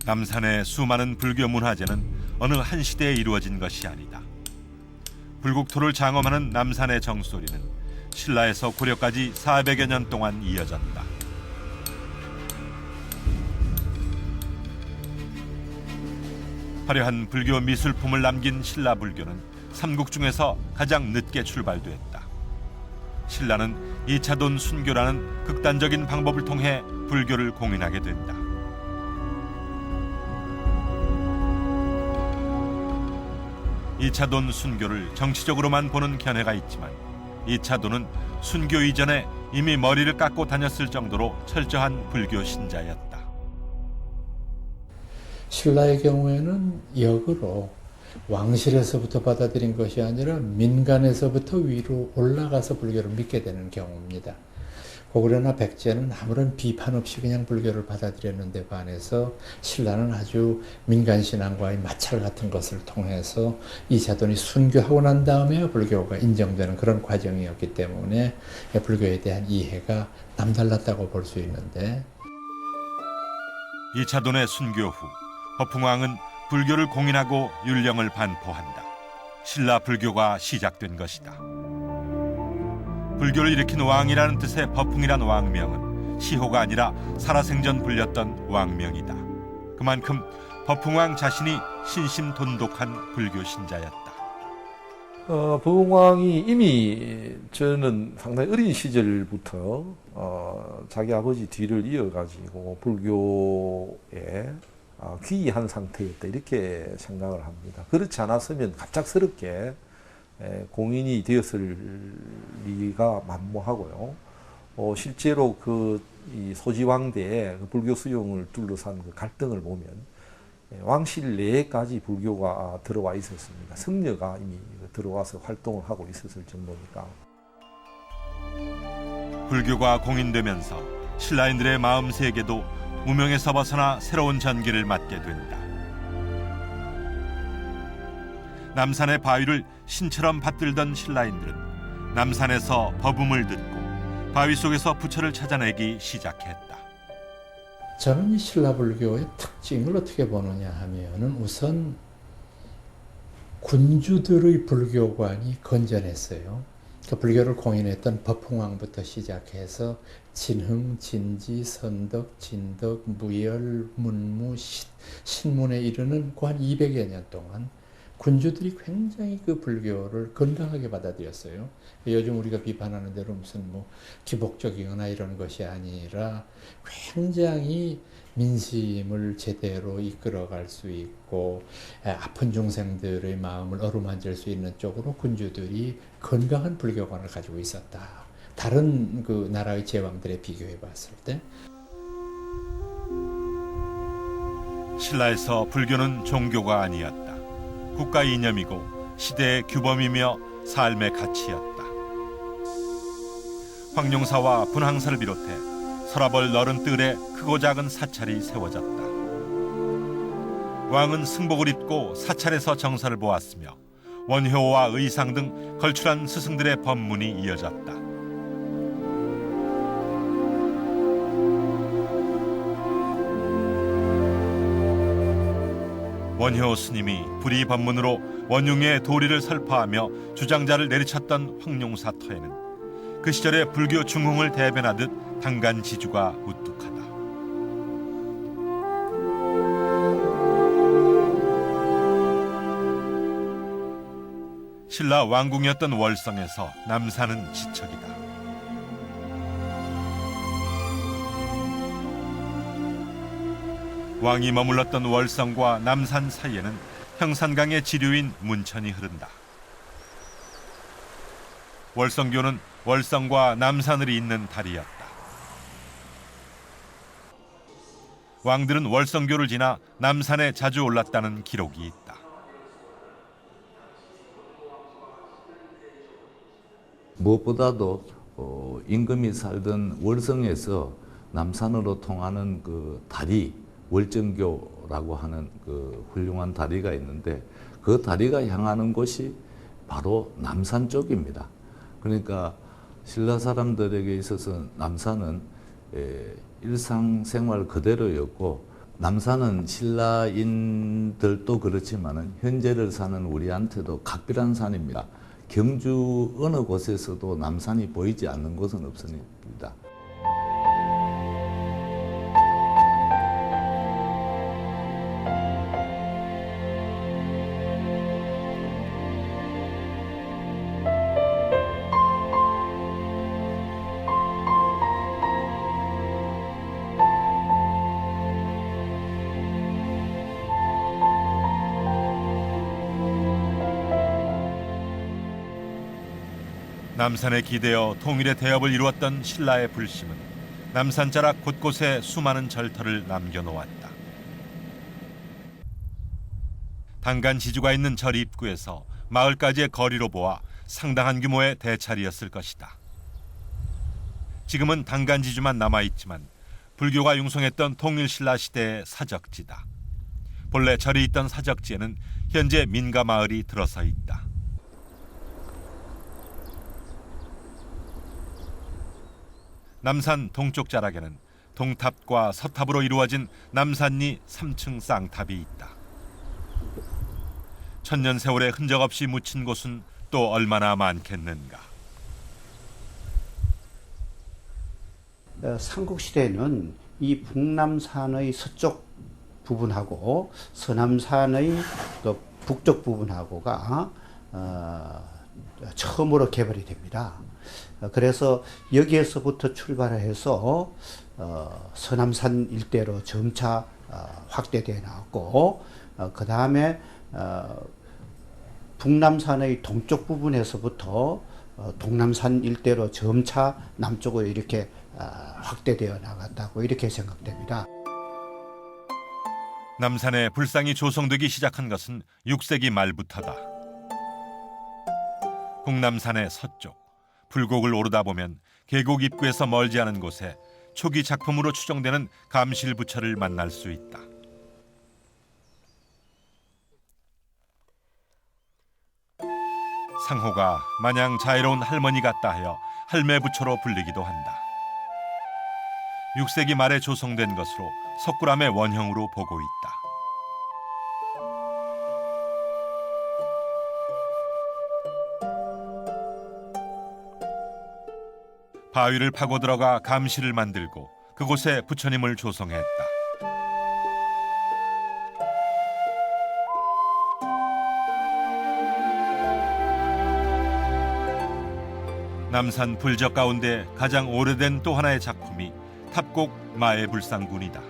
남산의 수많은 불교 문화재는 어느 한 시대에 이루어진 것이 아니다. 불국토를 장엄하는 남산의 정소리는 신라에서 고려까지 400여 년 동안 이어졌다. 화려한 불교 미술품을 남긴 신라 불교는 삼국 중에서 가장 늦게 출발됐다. 신라는 이차돈 순교라는 극단적인 방법을 통해 불교를 공인하게 된다. 이차돈 순교를 정치적으로만 보는 견해가 있지만 이차돈은 순교 이전에 이미 머리를 깎고 다녔을 정도로 철저한 불교 신자였다. 신라의 경우에는 역으로 왕실에서부터 받아들인 것이 아니라 민간에서부터 위로 올라가서 불교를 믿게 되는 경우입니다. 고구려나 백제는 아무런 비판 없이 그냥 불교를 받아들였는데 반해서 신라는 아주 민간신앙과의 마찰 같은 것을 통해서 이차돈이 순교하고 난 다음에 불교가 인정되는 그런 과정이었기 때문에 불교에 대한 이해가 남달랐다고 볼 수 있는데, 이차돈의 순교 후 허풍왕은 불교를 공인하고 율령을 반포한다. 신라 불교가 시작된 것이다. 불교를 일으킨 왕이라는 뜻의 버풍이란 왕명은 시호가 아니라 살아생전 불렸던 왕명이다. 그만큼 버풍왕 자신이 신심돈독한 불교 신자였다. 버풍왕이 이미 저는 상당히 어린 시절부터 자기 아버지 뒤를 이어가지고 불교에 귀의한 상태였다, 이렇게 생각을 합니다. 그렇지 않았으면 갑작스럽게 공인이 되었을 리가 만무하고요. 실제로 이 소지왕대의 불교 수용을 둘러싼 그 갈등을 보면 왕실 내에까지 불교가 들어와 있었습니다. 승려가 이미 들어와서 활동을 하고 있었을 정도니까. 불교가 공인되면서 신라인들의 마음 세계도 무명에서 벗어나 새로운 전기를 맞게 된다. 남산의 바위를 신처럼 받들던 신라인들은 남산에서 법음을 듣고 바위 속에서 부처를 찾아내기 시작했다. 저는 이 신라 불교의 특징을 어떻게 보느냐 하면은 우선 군주들의 불교관이 건전했어요. 그 불교를 공인했던 버풍왕부터 시작해서 진흥, 진지, 선덕, 진덕, 무열, 문무, 신문에 이르는 그 한 200여 년 동안 군주들이 굉장히 그 불교를 건강하게 받아들였어요. 요즘 우리가 비판하는 대로 무슨 기복적이거나 이런 것이 아니라 굉장히 민심을 제대로 이끌어갈 수 있고 아픈 중생들의 마음을 어루만질 수 있는 쪽으로 군주들이 건강한 불교관을 가지고 있었다. 다른 그 나라의 제왕들에 비교해 봤을 때. 신라에서 불교는 종교가 아니었다. 국가 이념이고 시대의 규범이며 삶의 가치였다. 황룡사와 분황사를 비롯해 서라벌 너른 뜰에 크고 작은 사찰이 세워졌다. 왕은 승복을 입고 사찰에서 정사를 보았으며 원효와 의상 등 걸출한 스승들의 법문이 이어졌다. 원효 스님이 불의 법문으로 원흉의 도리를 설파하며 주장자를 내리쳤던 황룡사 터에는 그 시절의 불교 중흥을 대변하듯 당간지주가 우뚝하다. 신라 왕궁이었던 월성에서 남산은 지척이다. 왕이 머물렀던 월성과 남산 사이에는 형산강의 지류인 문천이 흐른다. 월성교는 월성과 남산을 잇는 다리였다. 왕들은 월성교를 지나 남산에 자주 올랐다는 기록이 있다. 무엇보다도 임금이 살던 월성에서 남산으로 통하는 그 다리, 월정교라고 하는 그 훌륭한 다리가 있는데 그 다리가 향하는 곳이 바로 남산 쪽입니다. 그러니까 신라 사람들에게 있어서 남산은 일상생활 그대로였고 남산은 신라인들도 그렇지만은 현재를 사는 우리한테도 각별한 산입니다. 경주 어느 곳에서도 남산이 보이지 않는 곳은 없습니다. 남산에 기대어 통일의 대업을 이루었던 신라의 불심은 남산 자락 곳곳에 수많은 절터를 남겨놓았다. 단간 지주가 있는 절 입구에서 마을까지의 거리로 보아 상당한 규모의 대찰이었을 것이다. 지금은 단간 지주만 남아있지만 불교가 융성했던 통일신라 시대의 사적지다. 본래 절이 있던 사적지에는 현재 민가 마을이 들어서 있다. 남산 동쪽 자락에는 동탑과 서탑으로 이루어진 남산리 3층 쌍탑이 있다. 천년 세월의 흔적 없이 묻힌 곳은 또 얼마나 많겠는가. 삼국시대에는 이 북남산의 서쪽 부분하고 서남산의 그 북쪽 부분하고가 처음으로 개발이 됩니다. 그래서 여기에서부터 출발해서 서남산 일대로 점차 확대되어 나왔고, 그 다음에 북남산의 동쪽 부분에서부터 동남산 일대로 점차 남쪽으로 이렇게 확대되어 나갔다고 이렇게 생각됩니다. 남산에 불상이 조성되기 시작한 것은 6세기 말부터다. 북남산의 서쪽, 불곡을 오르다 보면 계곡 입구에서 멀지 않은 곳에 초기 작품으로 추정되는 감실부처를 만날 수 있다. 상호가 마냥 자애로운 할머니 같다 하여 할매부처로 불리기도 한다. 6세기 말에 조성된 것으로 석굴암의 원형으로 보고 있다. 바위를 파고 들어가 감실을 만들고 그곳에 부처님을 조성했다. 남산 불적 가운데 가장 오래된 또 하나의 작품이 탑곡 마애불상군이다.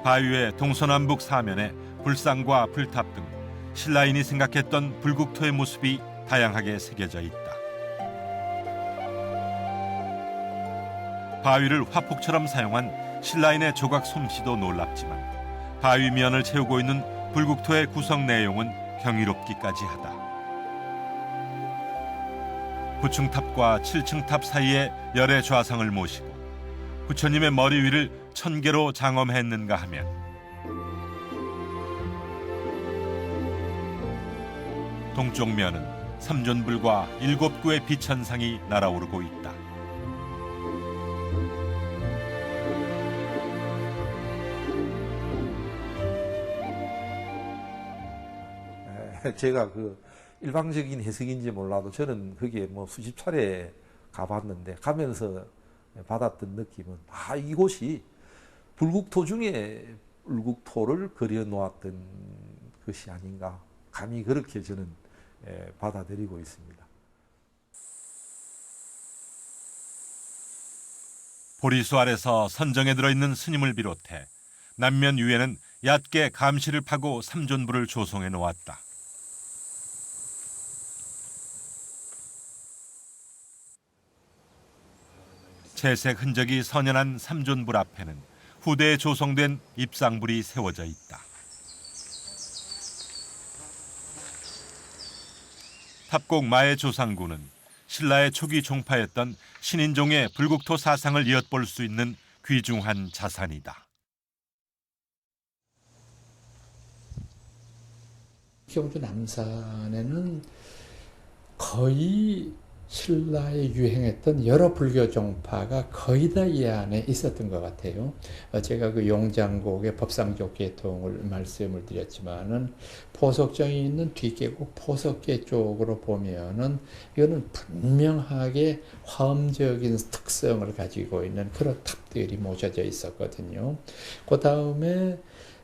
바위의 동서남북 사면에 불상과 불탑 등 신라인이 생각했던 불국토의 모습이 다양하게 새겨져 있다. 바위를 화폭처럼 사용한 신라인의 조각 솜씨도 놀랍지만 바위면을 채우고 있는 불국토의 구성 내용은 경이롭기까지 하다. 9층탑과 7층탑 사이에 열의 좌상을 모시고 부처님의 머리 위를 1000개로 장엄했는가 하면 동쪽 면은 삼존불과 7구의 비천상이 날아오르고 있다. 제가 그 일방적인 해석인지 몰라도 저는 거기에 뭐 수십 차례 가봤는데 가면서 받았던 느낌은 이곳이 불국토 중에 불국토를 그려놓았던 것이 아닌가, 감히 그렇게 저는 받아들이고 있습니다. 보리수 아래서 선정에 들어있는 스님을 비롯해 남면 위에는 얕게 감실을 파고 삼존불을 조성해 놓았다. 채색 흔적이 선연한 삼존불 앞에는 후대에 조성된 입상불이 세워져 있다. 탑곡 마의 조상군은 신라의 초기 종파였던 신인종의 불국토 사상을 엿볼 수 있는 귀중한 자산이다. 경주 남산에는 거의 신라에 유행했던 여러 불교 종파가 거의 다 이 안에 있었던 것 같아요. 제가 그 용장곡의 법상족 계통을 말씀을 드렸지만은 포석정이 있는 뒷계곡 포석계 쪽으로 보면은 이거는 분명하게 화엄적인 특성을 가지고 있는 그런 탑들이 모셔져 있었거든요. 그 다음에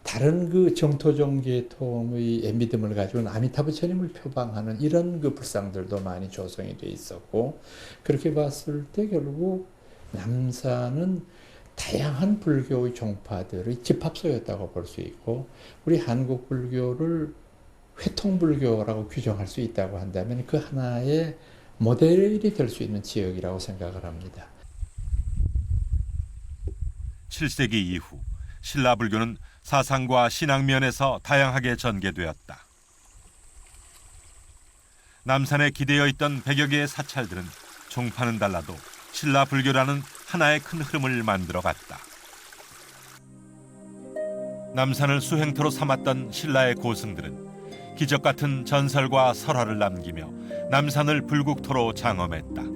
다른 그 정토종 계통의 믿음을 가지고 아미타부 천임을 표방하는 이런 그 불상들도 많이 조성이 돼 있었고, 그렇게 봤을 때 결국 남산은 다양한 불교의 종파들의 집합소였다고 볼 수 있고, 우리 한국 불교를 회통불교라고 규정할 수 있다고 한다면 그 하나의 모델이 될 수 있는 지역이라고 생각을 합니다. 7세기 이후 신라 불교는 사상과 신앙면에서 다양하게 전개되었다. 남산에 기대어 있던 100여 개의 사찰들은 종파는 달라도 신라 불교라는 하나의 큰 흐름을 만들어 갔다. 남산을 수행터로 삼았던 신라의 고승들은 기적 같은 전설과 설화를 남기며 남산을 불국토로 장엄했다.